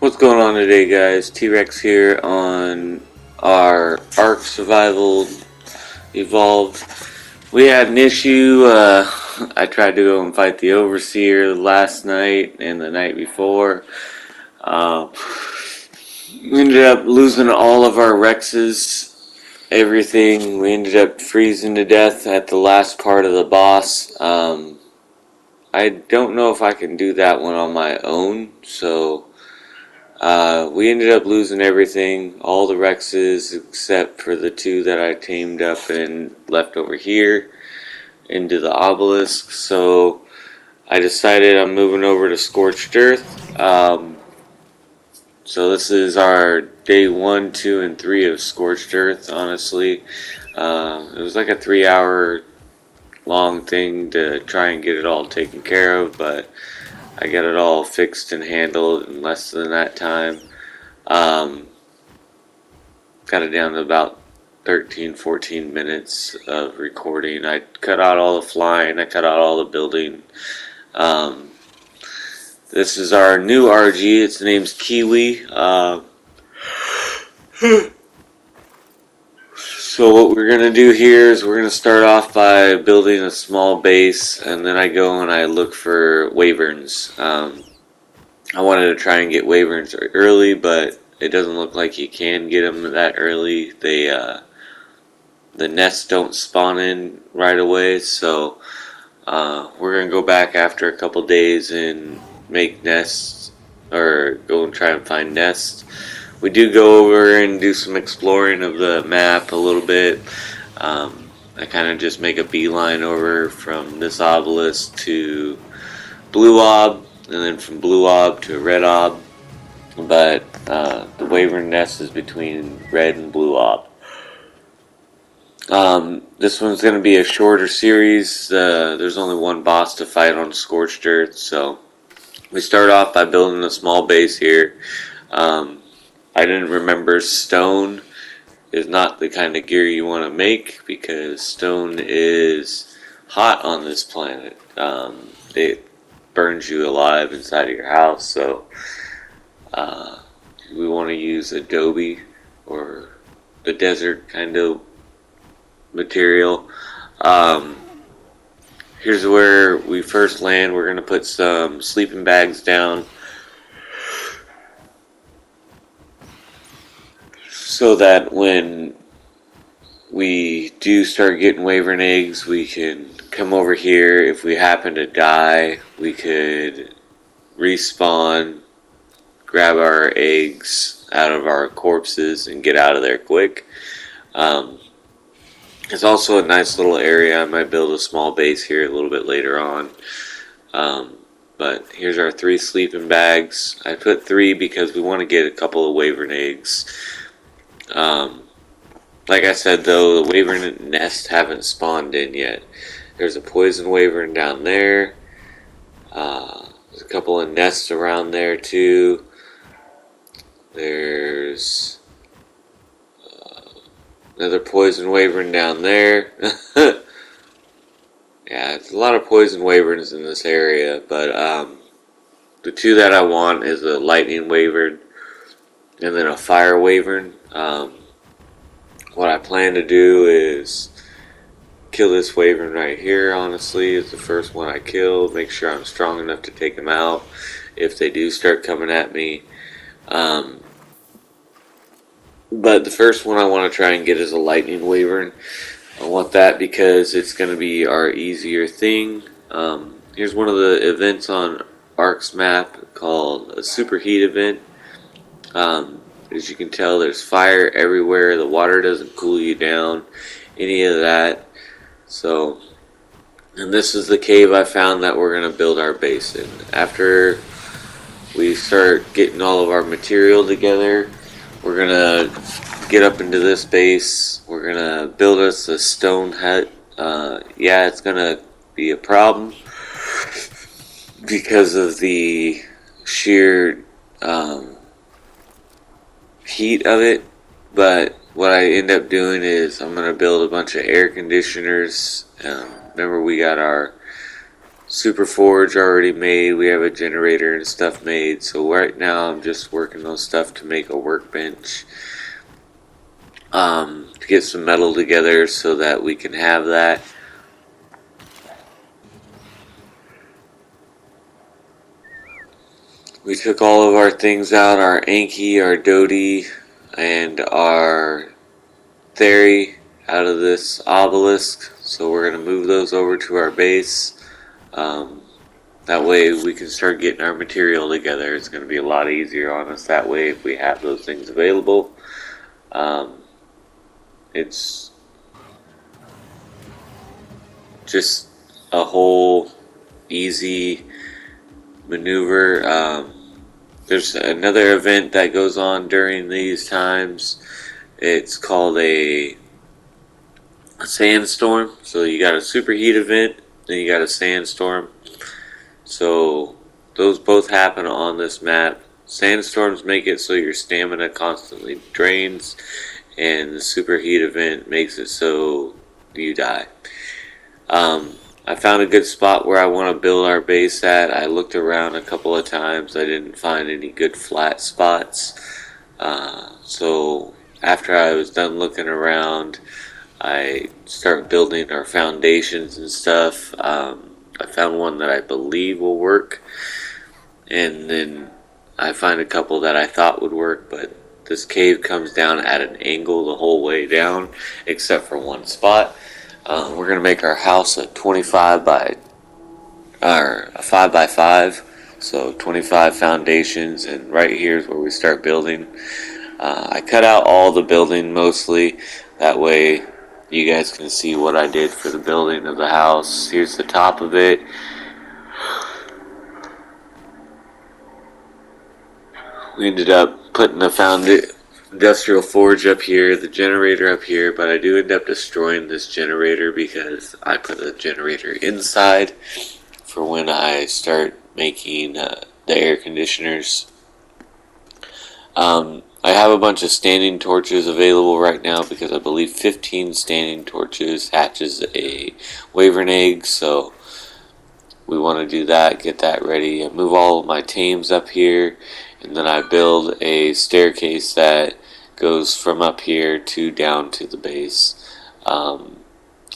What's going on today, guys? T-Rex here on our Ark Survival Evolved. We had an issue. I tried to go and fight the Overseer last night and the night before. Uh, we ended up losing all of our Rexes, everything. We ended up freezing to death at the last part of the boss. I don't know if I can do that one on my own, so we ended up losing everything, all the Rexes except for the two that I tamed up and left over here into the obelisk. So I decided I'm moving over to Scorched Earth. So this is our day 1, 2, and 3 of Scorched Earth, honestly. It was like a 3-hour long thing to try and get it all taken care of, but I got it all fixed and handled in less than that time. Got it down to about 13-14 minutes of recording. I cut out all the flying, I cut out all the building. This is our new RG, its name's Kiwi. So what we're going to do here is we're going to start off by building a small base, and then I go and I look for wyverns. I wanted to try and get wyverns early, but it doesn't look like you can get them that early. The nests don't spawn in right away, so we're going to go back after a couple days and make nests, or go and try and find nests. We do go over and do some exploring of the map a little bit. I kind of just make a beeline over from this obelisk to Blue Ob, and then from Blue Ob to Red Ob. But the wyvern nest is between Red and Blue Ob. This one's going to be a shorter series. There's only one boss to fight on Scorched Earth, so we start off by building a small base here. I didn't remember stone is not the kind of gear you want to make, because stone is hot on this planet. It burns you alive inside of your house, so we want to use adobe or the desert kind of material. Here's where we first land. We're going to put some sleeping bags down so that when we do start getting wyvern eggs, we can come over here. If we happen to die, we could respawn, grab our eggs out of our corpses, and get out of there quick. It's also a nice little area. I might build a small base here a little bit later on. But here's our 3 sleeping bags. I put 3 because we want to get a couple of wyvern eggs. Like I said, though, the wyvern nests haven't spawned in yet. There's a poison wyvern down there. There's a couple of nests around there too. There's another poison wyvern down there. Yeah, it's a lot of poison wyverns in this area, but the 2 that I want is a lightning wyvern and then a fire wyvern. What I plan to do is kill this wyvern right here, honestly. It's the first one I kill. Make sure I'm strong enough to take them out if they do start coming at me. But the first one I want to try and get is a lightning wyvern. I want that because it's going to be our easier thing. Here's one of the events on Ark's map called a superheat event. As you can tell, there's fire everywhere. The water doesn't cool you down, any of that. So, and this is the cave I found that we're going to build our base in. After we start getting all of our material together, we're going to get up into this base. We're going to build us a stone hut. Yeah, it's going to be a problem because of the sheer heat of it, but what I end up doing is I'm going to build a bunch of air conditioners. Remember, we got our super forge already made. We have a generator and stuff made. So right now I'm just working on stuff to make a workbench. To get some metal together so that we can have that. We took all of our things out, our Anki, our Dodie, and our Theory out of this obelisk. So we're going to move those over to our base. That way we can start getting our material together. It's going to be a lot easier on us that way if we have those things available. It's just a whole easy maneuver. There's another event that goes on during these times. It's called a sandstorm. So you got a superheat event, then you got a sandstorm. So those both happen on this map. Sandstorms make it so your stamina constantly drains, and the superheat event makes it so you die. I found a good spot where I want to build our base at. I looked around a couple of times. I didn't find any good flat spots. So after I was done looking around, I start building our foundations and stuff. I found one that I believe will work, and then I find a couple that I thought would work, but this cave comes down at an angle the whole way down, except for one spot. We're gonna make our house a 25 by or a 5 by 5, so 25 foundations, and right here is where we start building. I cut out all the building mostly, that way you guys can see what I did for the building of the house. Here's the top of it. We ended up putting the industrial forge up here, the generator up here, but I do end up destroying this generator because I put the generator inside for when I start making the air conditioners. I have a bunch of standing torches available right now because I believe 15 standing torches hatches a wyvern egg, so we want to do that, get that ready. I move all of my tames up here, and then I build a staircase that goes from up here to down to the base.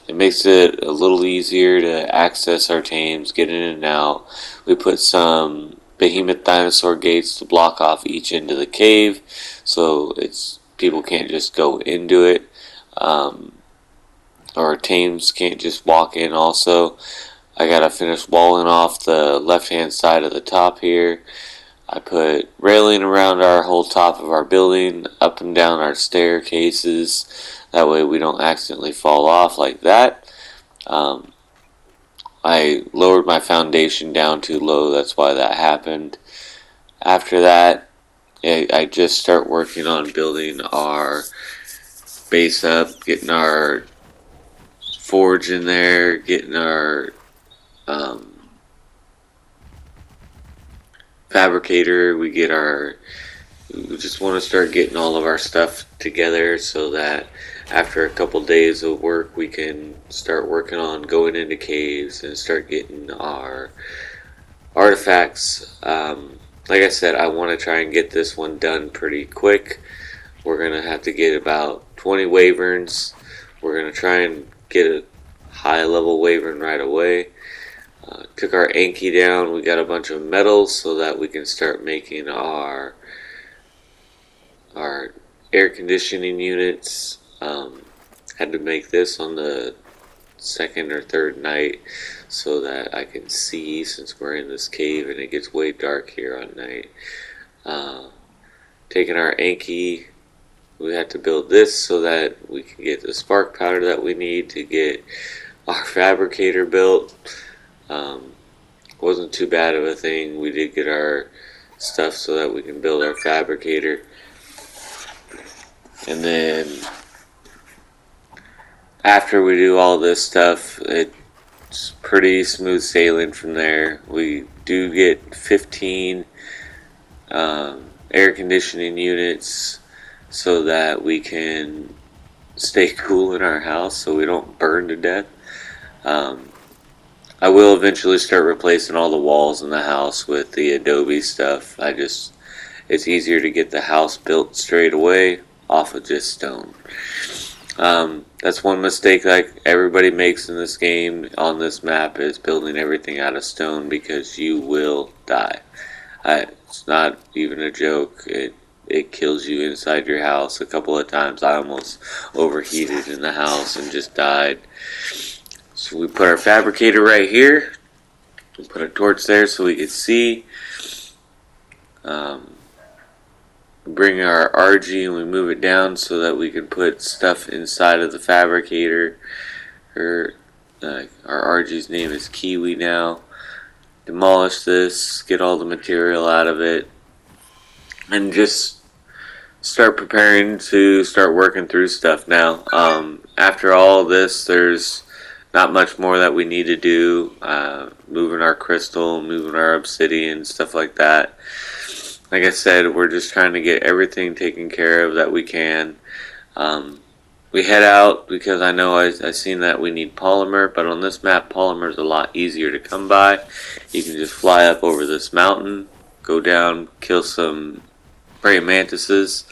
It makes it a little easier to access our tames, get in and out. We put some behemoth dinosaur gates to block off each end of the cave, so people can't just go into it, or tames can't just walk in also. I gotta finish walling off the left hand side of the top here. I put railing around our whole top of our building, up and down our staircases, that way we don't accidentally fall off like that. I lowered my foundation down too low, that's why that happened. After that, I just start working on building our base up, getting our forge in there, getting our fabricator. We just want to start getting all of our stuff together so that after a couple days of work we can start working on going into caves and start getting our artifacts. Like I said, I want to try and get this one done pretty quick. We're going to have to get about 20 wyverns. We're going to try and get a high level wyvern right away. Took our Anki down. We got a bunch of metals so that we can start making our air conditioning units. Had to make this on the second or third night so that I can see, since we're in this cave and it gets way dark here at night. Taking our Anki, we had to build this so that we can get the spark powder that we need to get our fabricator built. Wasn't too bad of a thing. We did get our stuff so that we can build our fabricator. And then after we do all this stuff, it's pretty smooth sailing from there. We do get 15 air conditioning units so that we can stay cool in our house so we don't burn to death. I will eventually start replacing all the walls in the house with the Adobe stuff. It's easier to get the house built straight away off of just stone. That's one mistake like everybody makes in this game on this map is building everything out of stone because you will die. It's not even a joke. It kills you inside your house. A couple of times I almost overheated in the house and just died. So we put our fabricator right here. We put a torch there so we can see. Um, bring our RG and we move it down so that we can put stuff inside of the fabricator. Our RG's name is Kiwi now. Demolish this, get all the material out of it, and just start preparing to start working through stuff now. After all this, there's not much more that we need to do. Moving our crystal, moving our obsidian, stuff like that. Like I said, we're just trying to get everything taken care of that we can. We head out because I know I seen that we need polymer, but on this map, polymer is a lot easier to come by. You can just fly up over this mountain, go down, kill some praying mantises,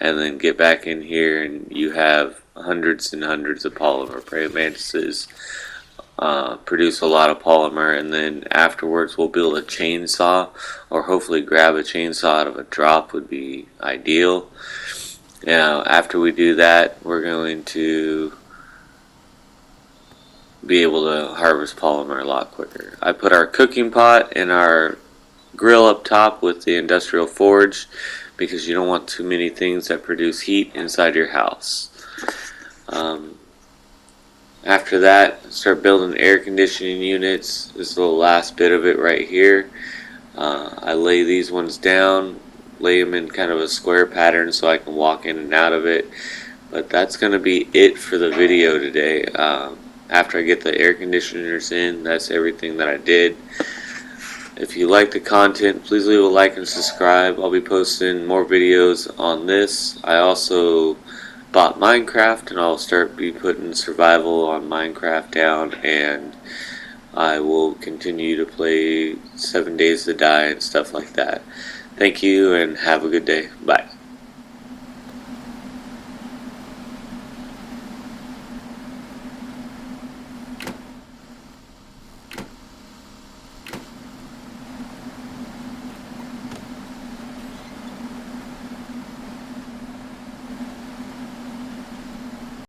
and then get back in here, and you have hundreds and hundreds of polymer. Praying mantises produce a lot of polymer, and then afterwards we'll build a chainsaw, or hopefully grab a chainsaw out of a drop would be ideal. Now, after we do that, we're going to be able to harvest polymer a lot quicker. I put our cooking pot and our grill up top with the industrial forge because you don't want too many things that produce heat inside your house. After that, start building air conditioning units. This is the last bit of it right here. I lay these ones down, lay them in kind of a square pattern so I can walk in and out of it. But that's going to be it for the video today. After I get the air conditioners in, that's everything that I did. If you like the content, please leave a like and subscribe. I'll be posting more videos on this. I also bought Minecraft, and I'll start be putting survival on Minecraft down, and I will continue to play 7 Days to Die and stuff like that. Thank you and have a good day. Bye.